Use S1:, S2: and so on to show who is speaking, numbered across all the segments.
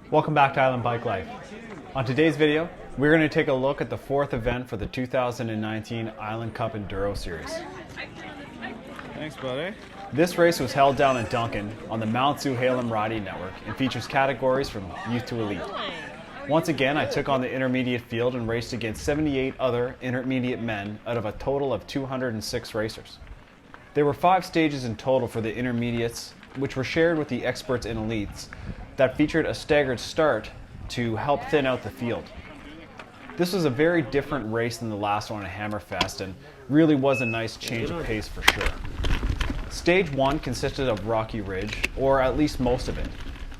S1: Welcome back to Island Bike Life. On today's video, we're going to take a look at the fourth event for the 2019 Island Cup Enduro Series.
S2: Thanks, buddy.
S1: This race was held down in Duncan on the Mount Tzouhalem riding network and features categories from youth to elite. Once again, I took on the intermediate field and raced against 78 other intermediate men out of a total of 206 racers. There were 5 stages in total for the intermediates, which were shared with the experts and elites, that featured a staggered start to help thin out the field. This was a very different race than the last one at Hammerfest and really was a nice change of pace for sure. Stage 1 consisted of Rocky Ridge, or at least most of it.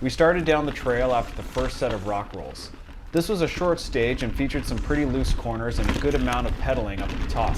S1: We started down the trail after the first set of rock rolls. This was a short stage and featured some pretty loose corners and a good amount of pedaling up at the top.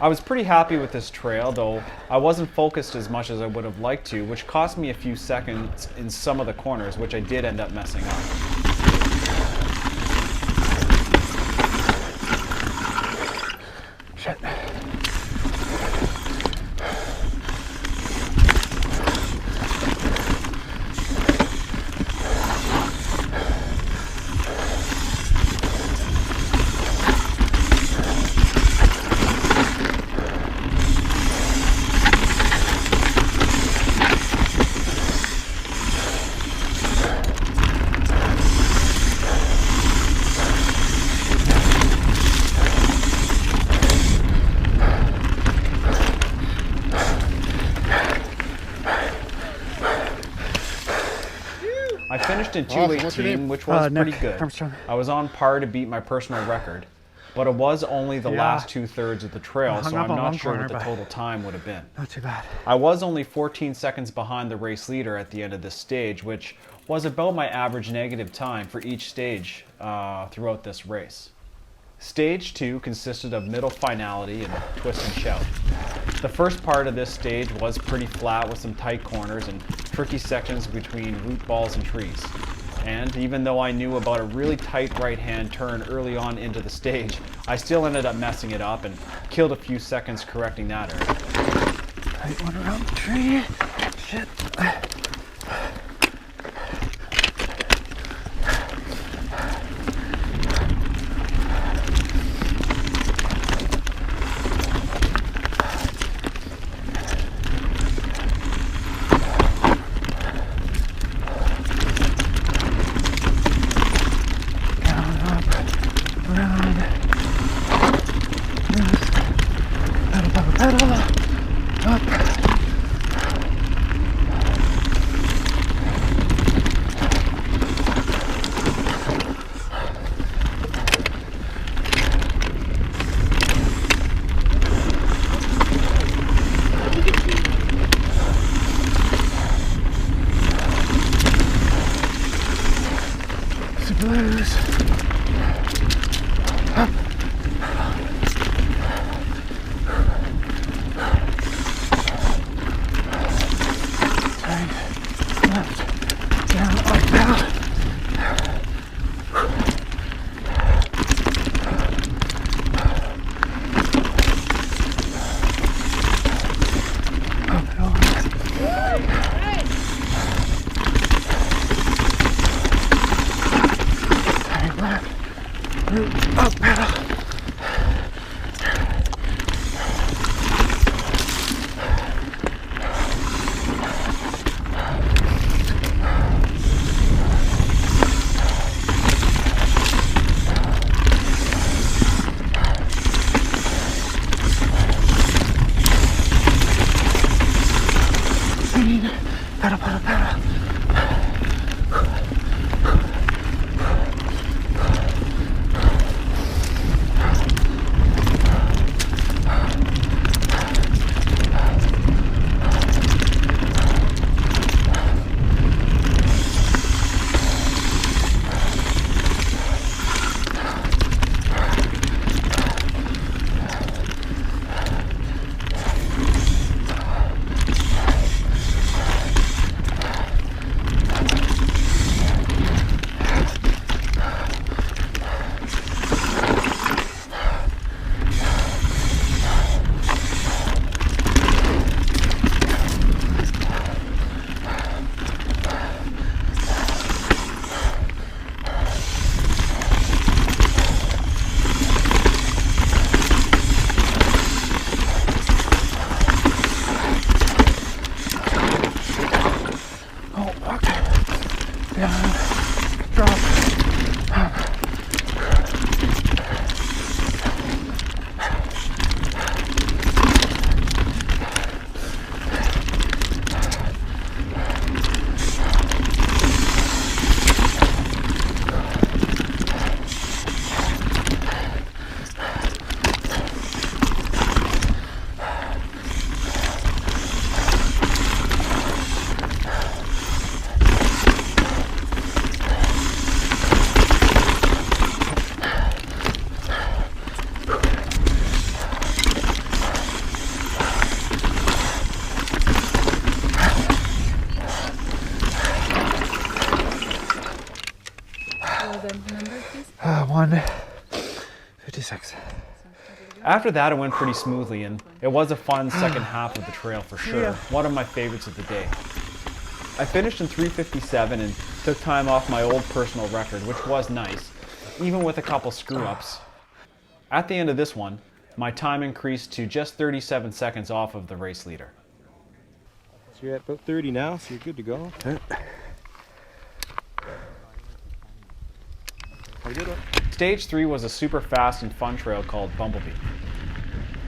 S1: I was pretty happy with this trail, though I wasn't focused as much as I would have liked to, which cost me a few seconds in some of the corners, which I did end up messing up. Shit. I finished in 2:18, which was pretty good. I was on par to beat my personal record, but it was only the last 2/3 of the trail, so I'm not sure what the total time would have been.
S3: Not too bad.
S1: I was only 14 seconds behind the race leader at the end of this stage, which was about my average negative time for each stage throughout this race. Stage 2 consisted of middle finality and twist and shout. The first part of this stage was pretty flat with some tight corners and tricky sections between root balls and trees. And even though I knew about a really tight right-hand turn early on into the stage, I still ended up messing it up and killed a few seconds correcting that error.
S3: Tight one around the tree. Shit. Pedal up. Super loose. Up.
S1: After that, it went pretty smoothly, and it was a fun second half of the trail for sure. One of my favorites of the day. I finished in 3:57 and took time off my old personal record, which was nice, even with a couple screw-ups. At the end of this one, my time increased to just 37 seconds off of the race leader.
S2: So you're at about 30 now, so you're good to go.
S1: Stage 3 was a super fast and fun trail called Bumblebee.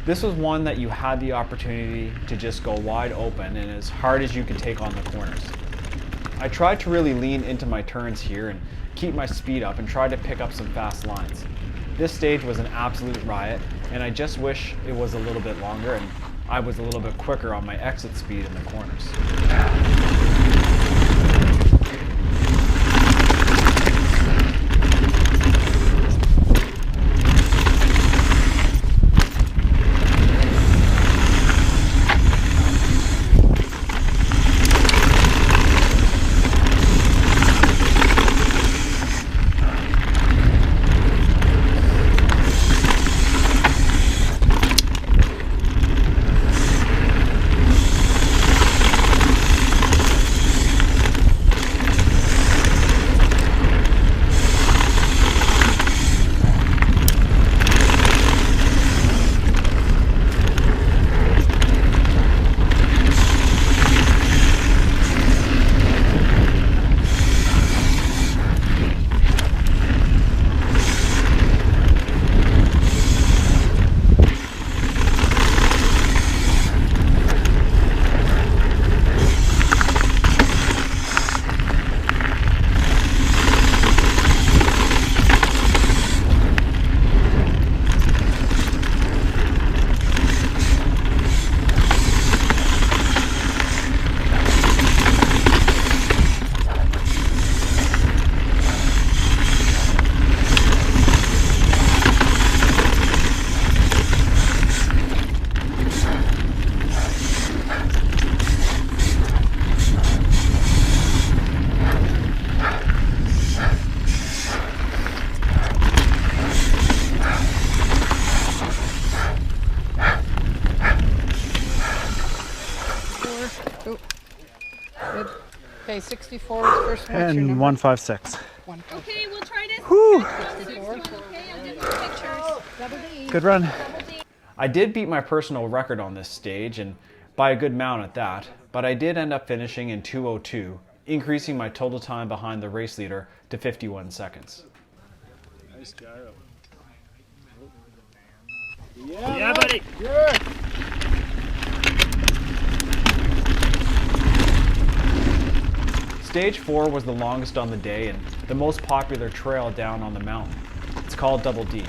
S1: This was one that you had the opportunity to just go wide open and as hard as you could take on the corners. I tried to really lean into my turns here and keep my speed up and try to pick up some fast lines. This stage was an absolute riot, and I just wish it was a little bit longer and I was a little bit quicker on my exit speed in the corners.
S4: Okay, 64 is first one.
S3: And 156.
S5: Okay, we'll try this.
S3: Whew.
S5: 64. Okay, I'll give you pictures. Double D.
S3: Good run.
S1: I did beat my personal record on this stage, and by a good amount at that, but I did end up finishing in 2:02, increasing my total time behind the race leader to 51 seconds.
S2: Nice gyro.
S3: Yeah, buddy.
S2: Good.
S1: Stage 4 was the longest on the day and the most popular trail down on the mountain. It's called Double D.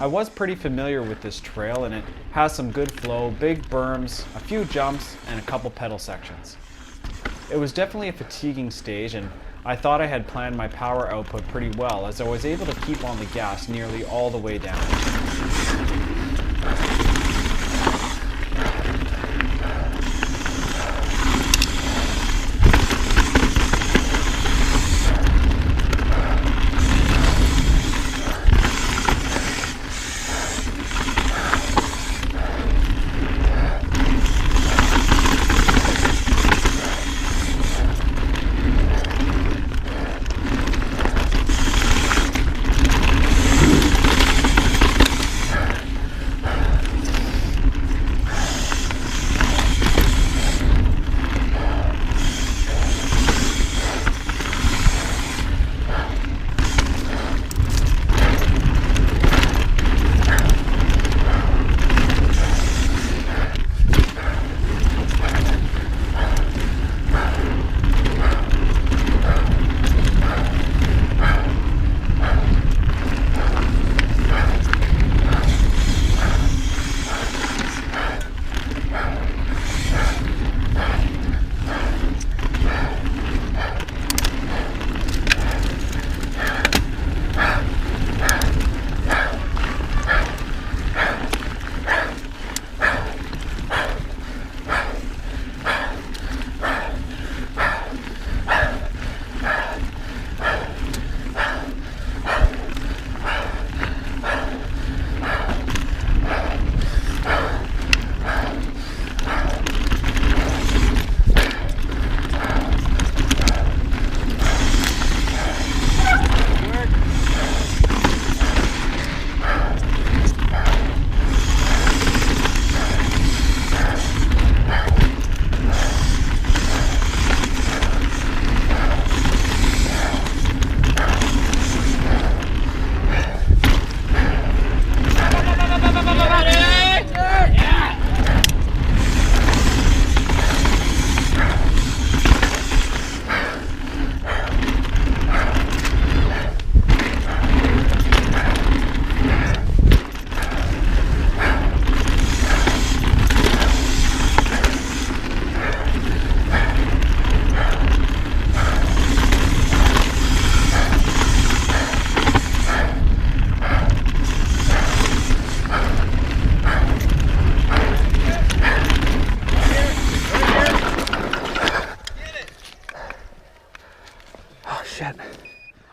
S1: was pretty familiar with this trail and it has some good flow, big berms, a few jumps, and a couple pedal sections. It was definitely a fatiguing stage, and I thought I had planned my power output pretty well as I was able to keep on the gas nearly all the way down.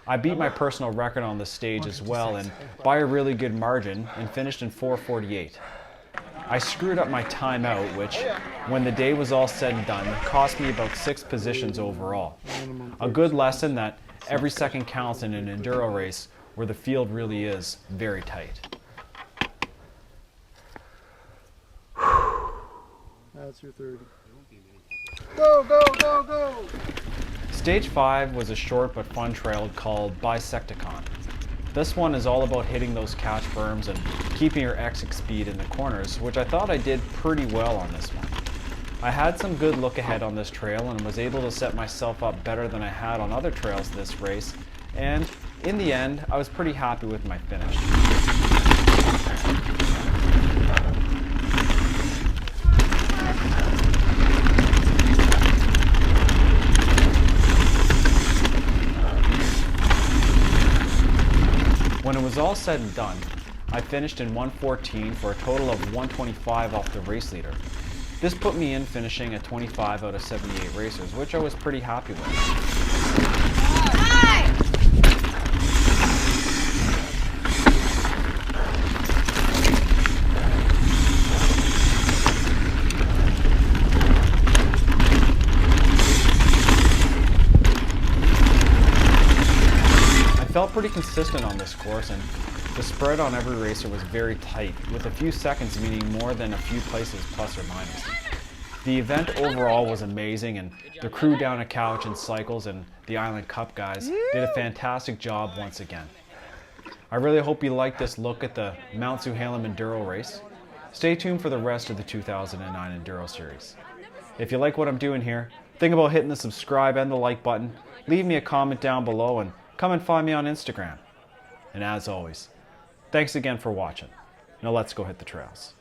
S1: I beat my personal record on the stage as well, and by a really good margin, and finished in 4:48. I screwed up my timeout, which, when the day was all said and done, cost me about 6 positions overall. A good lesson that every second counts in an enduro race where the field really is very tight.
S3: That's your 30. Go, go, go, go!
S1: Stage 5 was a short but fun trail called BISECTICON. This one is all about hitting those catch berms and keeping your exit speed in the corners, which I thought I did pretty well on this one. I had some good look ahead on this trail and was able to set myself up better than I had on other trails this race, and in the end, I was pretty happy with my finish. When it was all said and done, I finished in 1:14 for a total of 125 off the race leader. This put me in finishing at 25 out of 78 racers, which I was pretty happy with. I felt pretty consistent on this course, and the spread on every racer was very tight, with a few seconds meaning more than a few places plus or minus. The event overall was amazing, and the crew down at Couch and Cycles and the Island Cup guys did a fantastic job once again. I really hope you liked this look at the Mount Tzouhalem Enduro race. Stay tuned for the rest of the 2009 Enduro Series. If you like what I'm doing here, think about hitting the subscribe and the like button, leave me a comment down below, and come and find me on Instagram. And as always, Thanks again for watching. Now let's go hit the trails.